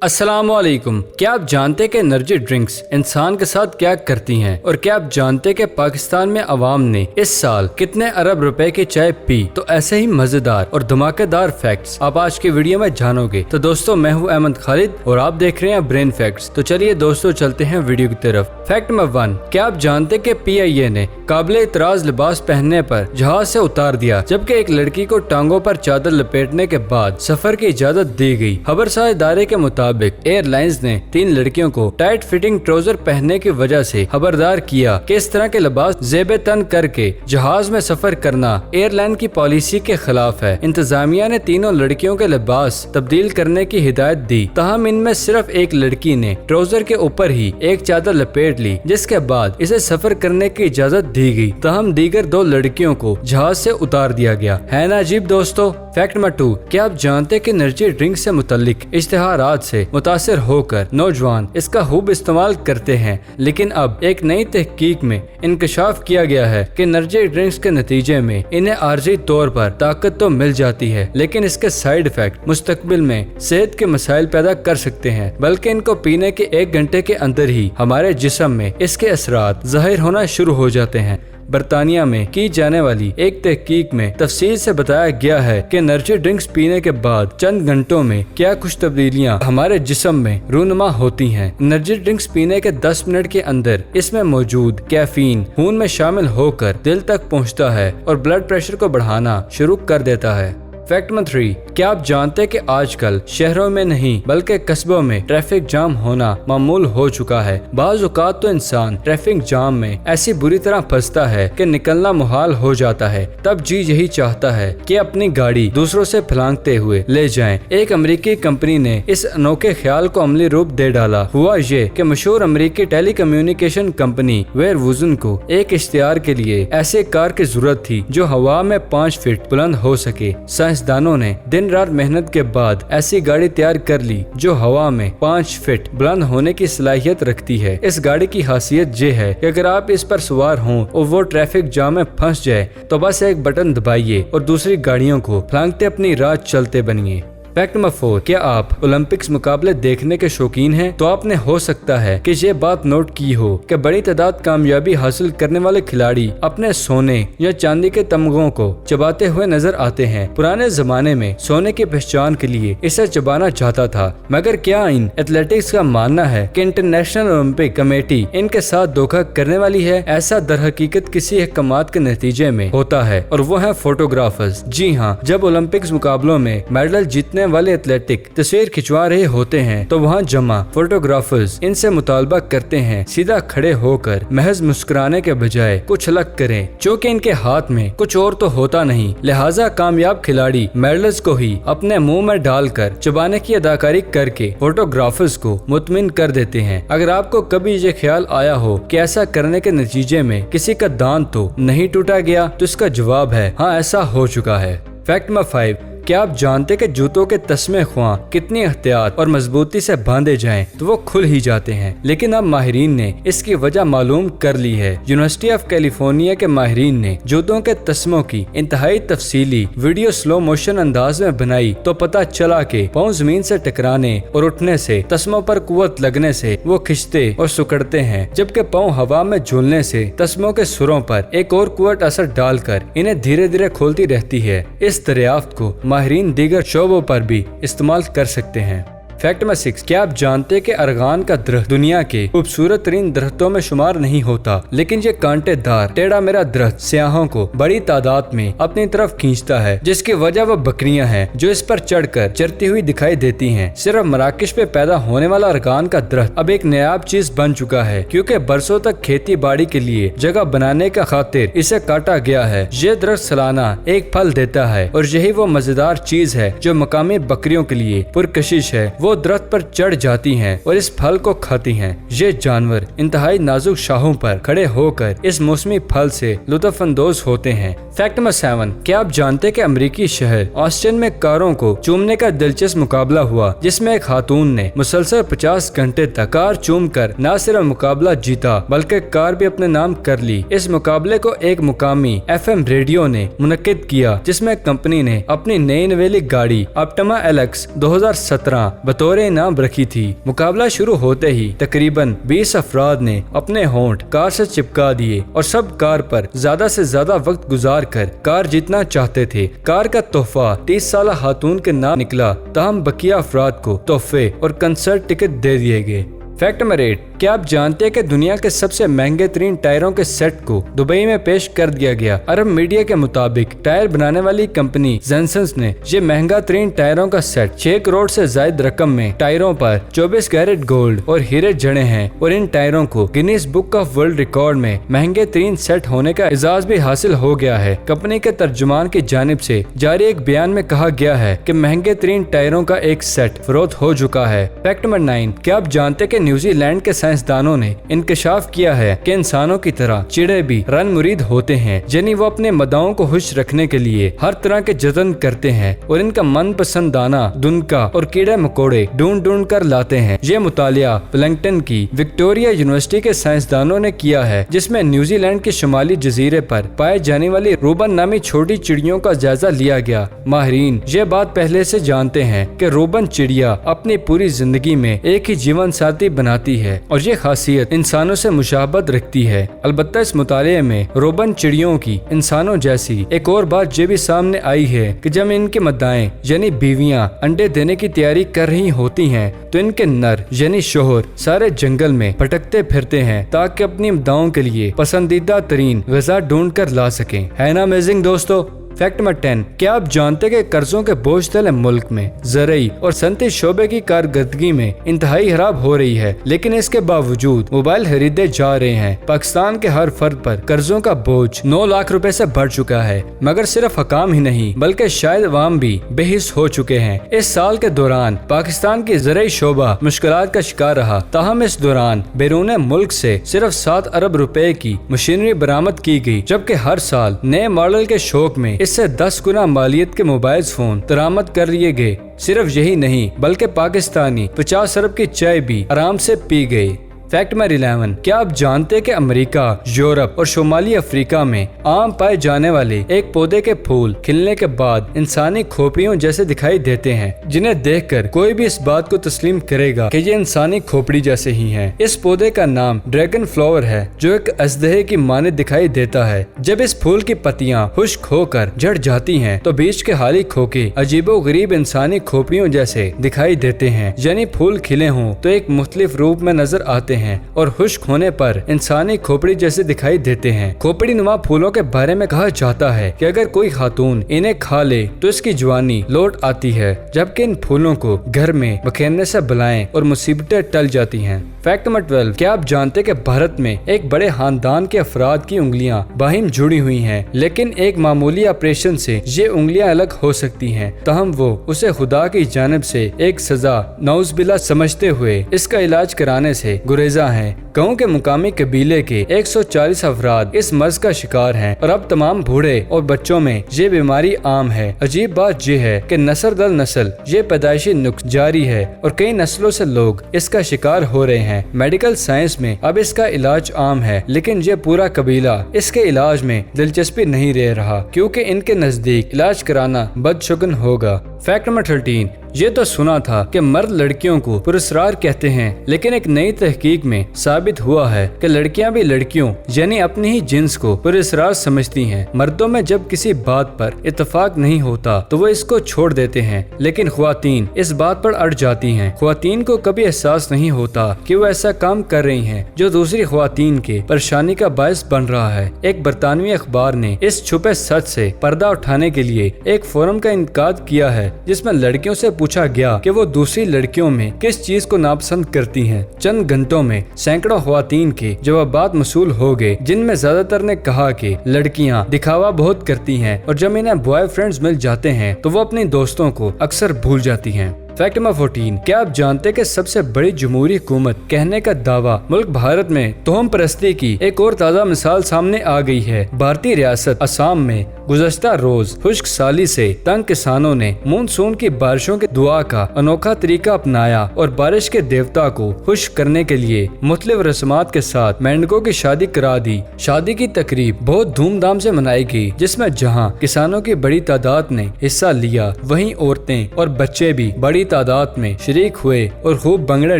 अस्सलाम वालेकुम। क्या आप जानते हैं कि एनर्जी ड्रिंक्स इंसान के साथ क्या करती हैं? और क्या आप जानते हैं कि पाकिस्तान में अवाम ने इस साल कितने अरब रुपए की चाय पी? तो ऐसे ही मजेदार और धमाकेदार फैक्ट्स आप आज की वीडियो में जानोगे। तो दोस्तों, मैं हूं अहमद खालिद और आप देख रहे हैं ब्रेन फैक्ट्स। तो चलिए दोस्तों, चलते हैं वीडियो की तरफ। फैक्ट नंबर 1, क्या आप जानते हैं कि PIA ने काबिल इतराज लिबास पहनने पर जहाज से उतार दिया, जबकि एक लड़की को टांगों पर चादर लपेटने के बाद सफर की इजाजत दी गई। खबरसार इदारे के मुताबिक एयरलाइंस ने 3 लड़कियों को टाइट फिटिंग ट्राउजर पहनने की वजह से खबरदार किया कि इस तरह के लिबास जेबे तन करके जहाज में सफर करना एयरलाइन की पॉलिसी के खिलाफ है। इंतजामिया ने तीनों लड़कियों के लिबास तब्दील करने की हिदायत दी, ताहम इनमें सिर्फ एक लड़की ने ट्राउजर के ऊपर ही एक चादर लपेट ली, जिसके बाद इसे सफर करने की इजाजत दी गई। ताहम दीगर 2 लड़कियों को जहाज से उतार दिया गया। है ना अजीब दोस्तों। फैक्ट नंबर 2, क्या आप जानते हैं कि एनर्जी ड्रिंक से मुतल्लिक इश्तिहारात से मुतासिर होकर नौजवान इसका खूब इस्तेमाल करते हैं, लेकिन अब एक नई तहकीक में इंकशाफ किया गया है कि एनर्जी ड्रिंक्स के नतीजे में इन्हें आर्जी तौर पर ताकत तो मिल जाती है, लेकिन इसके साइड इफेक्ट मुस्तकबिल में सेहत के मसाइल पैदा कर सकते हैं। बल्कि इनको पीने के 1 घंटे के अंदर ही हमारे जिस्म में इसके असरात ज़ाहिर होना शुरू हो जाते हैं। बरतानिया में की जाने वाली एक तहकीक में तफसील से बताया गया है कि एनर्जी ड्रिंक्स पीने के बाद चंद घंटों में क्या कुछ तब्दीलियां हमारे जिस्म में रूनुमा होती हैं। एनर्जी ड्रिंक्स पीने के 10 मिनट के अंदर इसमें मौजूद कैफीन खून में शामिल होकर दिल तक पहुंचता है और ब्लड प्रेशर को बढ़ाना शुरू कर देता है। फैक्ट नंबर 3, क्या आप जानते हैं कि आजकल शहरों में नहीं बल्कि कस्बों में ट्रैफिक जाम होना मामूल हो चुका है। बाज़ औक़ात तो इंसान ट्रैफिक जाम में ऐसी बुरी तरह फंसता है कि निकलना मुहाल हो जाता है। तब जी यही चाहता है कि अपनी गाड़ी दूसरों से फलांगते हुए ले जाएं। एक अमेरिकी कंपनी ने इस अनोखे ख्याल को अमली रूप दे डाला। हुआ ये कि मशहूर अमेरिकी टेली कम्युनिकेशन कंपनी वेयरवुजन को एक इश्तिहार के लिए ऐसे कार की जरूरत थी जो हवा में 5 फीट बुलंद हो सके। साइंसदानों ने दिन रात मेहनत के बाद ऐसी गाड़ी तैयार कर ली जो हवा में 5 फीट बुलंद होने की सलाहियत रखती है। इस गाड़ी की खासियत ये है कि अगर आप इस पर सवार हों और वो ट्रैफिक जाम में फंस जाए तो बस एक बटन दबाइए और दूसरी गाड़ियों को फलांगते अपनी राह चलते बनिए। फैक्ट नंबर 4, क्या आप ओलंपिक्स मुकाबले देखने के शौकीन हैं? तो आपने हो सकता है कि ये बात नोट की हो कि बड़ी तादाद कामयाबी हासिल करने वाले खिलाड़ी अपने सोने या चांदी के तमगों को चबाते हुए नजर आते हैं। पुराने जमाने में सोने की पहचान के लिए इसे चबाना चाहता था, मगर क्या इन एथलेटिक्स का मानना है कि इंटरनेशनल ओलंपिक कमेटी इनके साथ धोखा करने वाली है? ऐसा दर हकीकत किसी अहकामात के नतीजे में होता है और वो है फोटोग्राफर्स। जी हाँ, जब ओलंपिक्स मुकाबलों में मेडल जीतने वाले एथलेटिक तस्वीर खिंचवा रहे होते हैं तो वहाँ जमा फोटोग्राफर्स इनसे मुतालबा करते हैं सीधा खड़े होकर महज मुस्कुराने के बजाय कुछ अलग करें। चूँकि इनके हाथ में कुछ और तो होता नहीं, लिहाजा कामयाब खिलाड़ी मेडल्स को ही अपने मुंह में डालकर चबाने की अदाकारी करके फोटोग्राफर्स को मुतमिन कर देते हैं। अगर आपको कभी ये ख्याल आया हो कि ऐसा करने के नतीजे में किसी का दांत तो नहीं टूटा गया, तो इसका जवाब है हाँ, ऐसा हो चुका है। फैक्ट नंबर 5, क्या आप जानते कि जूतों के तस्मे ख्वां कितनी एहतियात और मजबूती से बांधे जाएं तो वो खुल ही जाते हैं, लेकिन अब माहिरीन ने इसकी वजह मालूम कर ली है। यूनिवर्सिटी ऑफ कैलिफोर्निया के माहिरीन ने जूतों के तस्मों की इंतहाई तफसीली वीडियो स्लो मोशन अंदाज में बनाई तो पता चला कि पाँव जमीन से टकराने और उठने से तस्मों पर कुव्वत लगने से वो खिंचते और सुकड़ते हैं, जबकि पाँव हवा में झूलने से तस्मों के सुरों पर एक और कुव्वत असर डालकर इन्हें धीरे धीरे खोलती रहती है। इस दरियाफ्त को माहिरीन दीगर शोबों पर भी इस्तेमाल कर सकते हैं। फैक्ट नंबर 6, क्या आप जानते हैं कि अर्गान का दरख्त दुनिया के खूबसूरत तरीन दरख्तों में शुमार नहीं होता, लेकिन ये कांटेदार टेढ़ा मेढ़ा दरख्त सियाहों को बड़ी तादाद में अपनी तरफ खींचता है, जिसकी वजह वो बकरियां हैं जो इस पर चढ़कर चरती हुई दिखाई देती हैं। सिर्फ मराकश पे पैदा होने वाला अर्गान का दरख्त अब एक नायाब चीज बन चुका है, क्योंकि बरसों तक खेती बाड़ी के लिए जगह बनाने का खातिर इसे काटा गया है। ये दरख्त सालाना एक फल देता है और यही वो मजेदार चीज है जो मकामी बकरियों के लिए पुरकशिश है। वो दरख्त पर चढ़ जाती हैं और इस फल को खाती हैं। ये जानवर इंतहाई नाजुक शाहों पर खड़े होकर इस मौसमी फल से लुत्फ अंदोज होते हैं। फैक्ट नंबर 7, क्या आप जानते हैं कि अमेरिकी शहर ऑस्टिन में कारों को चूमने का दिलचस्प मुकाबला हुआ, जिसमें एक खातून ने मुसलसल 50 घंटे तक कार चूम कर न सिर्फ मुकाबला जीता बल्कि कार भी अपने नाम कर ली। इस मुकाबले को एक मुकामी FM रेडियो ने मुनक्किद किया, जिसमें कंपनी ने अपनी नई नवेली गाड़ी ऑप्टिमा LX 2017 बतौर इनाम रखी थी। मुकाबला शुरू होते ही तकरीबन 20 अफराद ने अपने होंठ कार से चिपका दिए और सब कार पर ज्यादा से ज्यादा वक्त गुजार कर कार जीतना चाहते थे। कार का तोहफा 30 साल खातून के नाम निकला, ताहम बकिया अफराद को तोहफे और कंसर्ट टिकट दे दिए गए। फैक्ट नंबर 8, क्या आप जानते हैं कि दुनिया के सबसे महंगे तरीन टायरों के सेट को दुबई में पेश कर दिया गया। अरब मीडिया के मुताबिक टायर बनाने वाली कंपनी जेनसंस ने ये महंगा तरीन टायरों का सेट 6 करोड़ से ज्यादा रकम में टायरों पर 24 कैरेट गोल्ड और हीरे जड़े हैं और इन टायरों को Guinness book of world record में महंगे तरीन सेट होने का एजाज भी हासिल हो गया है। कंपनी के तर्जुमान की जानिब से जारी एक बयान में कहा गया है कि महंगे तरीन टायरों का एक सेट फरोख्त हो चुका है। फैक्ट नंबर 9, क्या आप जानते कि न्यूजीलैंड के साइंसदानों ने इंकशाफ किया है कि इंसानों की तरह चिड़े भी रन मुरीद होते हैं, यानी वो अपने मदाओं को खुश रखने के लिए हर तरह के जतन करते हैं और इनका मनपसंद दाना, दुनका और कीड़े मकोड़े ढूंढ ढूंढ कर लाते हैं। ये मुतालिया प्लैंकटन की विक्टोरिया यूनिवर्सिटी के साइंसदानों ने किया है, जिसमें न्यूजीलैंड के शुमाली जजीरे पर पाए जाने वाली रूबन नामी छोटी चिड़ियों का जायजा लिया गया। माहिरीन ये बात पहले से जानते हैं कि रूबन चिड़िया अपनी पूरी जिंदगी में एक ही जीवन साथी बनाती है और ये खासियत इंसानों से मुशाबत रखती है। अलबत्ता इस मुताले में रूबन चिड़ियों की इंसानों जैसी एक और बात ये भी सामने आई है कि जब इनके मदाएं यानी बीवियां अंडे देने की तैयारी कर रही होती हैं तो इनके नर यानी शोहर सारे जंगल में भटकते फिरते हैं ताकि अपनी मदाओं के लिए पसंदीदा तरीन ग़िज़ा ढूंढ कर ला सकें। है ना अमेजिंग दोस्तों। फैक्ट नंबर 10, क्या आप जानते हैं कि कर्जों के बोझ तले मुल्क में ज़रई और सनती शोबे की कारकर्दगी में इंतहाई खराब हो रही है, लेकिन इसके बावजूद मोबाइल खरीदे जा रहे हैं। पाकिस्तान के हर फर्द पर कर्जों का बोझ 9 लाख रुपए से बढ़ चुका है, मगर सिर्फ हकाम ही नहीं बल्कि शायद अवाम भी बेहिस हो चुके हैं। इस साल के दौरान पाकिस्तान की ज़रई शोबा मुश्किलात का शिकार रहा, ताहम इस दौरान बैरून मुल्क से सिर्फ 7 अरब रुपए की मशीनरी बरामद की गई, जबकि हर साल नए मॉडल के शौक में इससे 10 गुना मालियत के मोबाइल फोन बरामद कर लिए गए। सिर्फ यही नहीं बल्कि पाकिस्तानी 50 अरब की चाय भी आराम से पी गई। फैक्ट नंबर 11, क्या आप जानते हैं कि अमेरिका, यूरोप और शुमाली अफ्रीका में आम पाए जाने वाले एक पौधे के फूल खिलने के बाद इंसानी खोपड़ियों जैसे दिखाई देते हैं, जिन्हें देखकर कोई भी इस बात को तस्लीम करेगा कि ये इंसानी खोपड़ी जैसे ही हैं। इस पौधे का नाम ड्रैगन फ्लावर है, जो एक अजदहे की माने दिखाई देता है। जब इस फूल की पत्तियां खुश्क होकर झड़ जाती हैं तो बीच के खाली खोखे अजीबो गरीब इंसानी खोपड़ियों जैसे दिखाई देते हैं, यानी फूल खिले हों तो एक मुख्तलिफ रूप में नजर आते हैं और खुश्क होने पर इंसानी खोपड़ी जैसे दिखाई देते हैं। खोपड़ी नुमा फूलों के बारे में कहा जाता है कि अगर कोई खातून इन्हें खा ले तो इसकी जवानी लौट आती है, जबकि इन फूलों को घर में बखेरने से बलाएं और मुसीबतें टल जाती हैं। फैक्ट नंबर 12, क्या आप जानते हैं कि भारत में एक बड़े खानदान के अफराद की उंगलियां बाहिम जुड़ी हुई हैं, लेकिन एक मामूली ऑपरेशन से ये उंगलियां अलग हो सकती हैं, तहम वो उसे खुदा की जानिब से एक सजा नौज़बिल्ला समझते हुए इसका इलाज कराने से गुरेजा हैं। गाँव के मुकामी कबीले के 140 अफराद इस मर्ज का शिकार हैं और अब तमाम बूढ़े और बच्चों में ये बीमारी आम है। अजीब बात यह है कि नस्ल दर नस्ल ये पैदाइशी नुक्स जारी है और कई नस्लों से लोग इसका शिकार हो रहे हैं। मेडिकल साइंस में अब इसका इलाज आम है, लेकिन ये पूरा कबीला इसके इलाज में दिलचस्पी नहीं रह रहा, क्योंकि इनके नजदीक इलाज कराना बदशगुन होगा। फैक्ट नंबर 13, ये तो सुना था कि मर्द लड़कियों को पुरस्कार कहते हैं, लेकिन एक नई तहकीक में साबित हुआ है कि लड़कियां भी लड़कियों यानी अपनी ही जिन्स को पुरस्कार समझती हैं। मर्दों में जब किसी बात पर इत्तेफाक नहीं होता तो वो इसको छोड़ देते हैं, लेकिन ख्वातीन इस बात पर अड़ जाती हैं। ख्वातीन को कभी एहसास नहीं होता कि वो ऐसा काम कर रही हैं जो दूसरी ख्वातीन के परेशानी का बायस बन रहा है। एक बरतानवी अखबार ने इस छुपे सच से पर्दा उठाने के लिए एक फोरम का इनकाद किया है, जिसमें लड़कियों से पूछा गया कि वो दूसरी लड़कियों में किस चीज को नापसंद करती हैं। चंद घंटों में सैकड़ों ख्वातीन के जवाबात मसूल हो गए, जिनमें ज्यादातर ने कहा कि लड़कियां दिखावा बहुत करती हैं और जब इन्हें बॉयफ्रेंड्स मिल जाते हैं तो वो अपने दोस्तों को अक्सर भूल जाती हैं। फैक्ट नंबर 14, क्या आप जानते हैं कि सबसे बड़ी जमहूरी हुकूमत कहने का दावा मुल्क भारत में तोहम परस्ती की एक और ताज़ा मिसाल सामने आ गई है। भारतीय रियासत असम में गुज़श्ता रोज खुश्क साली से तंग किसानों ने मानसून की बारिशों की दुआ का अनोखा तरीका अपनाया और बारिश के देवता को खुश करने के लिए मुख्तलिफ रस्मात के साथ मेंढकों की शादी करा दी। शादी की तकरीब बहुत धूमधाम से मनाई गई, जिसमें जहाँ किसानों की बड़ी तादाद ने हिस्सा लिया, वहीं औरतें और बच्चे भी बड़ी تعداد میں شریک ہوئے اور خوب بنگڑے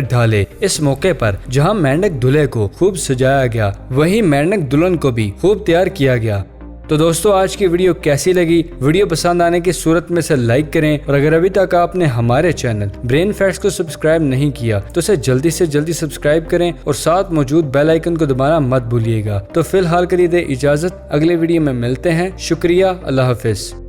ڈھالے۔ اس موقع پر جہاں مینڈک دلہے کو خوب سجایا گیا، وہیں مینڈک دلہن کو بھی خوب تیار کیا گیا۔ تو دوستو آج کی ویڈیو کیسی لگی؟ ویڈیو پسند آنے کی صورت میں سے لائک کریں، اور اگر ابھی تک آپ نے ہمارے چینل برین فیکٹس کو سبسکرائب نہیں کیا تو اسے جلدی سے جلدی سبسکرائب کریں اور ساتھ موجود بیل آئیکن کو دبانا مت بھولیے گا۔ تو فی الحال کے لیے دے اجازت، اگلے ویڈیو میں ملتے ہیں۔ شکریہ، اللہ حافظ۔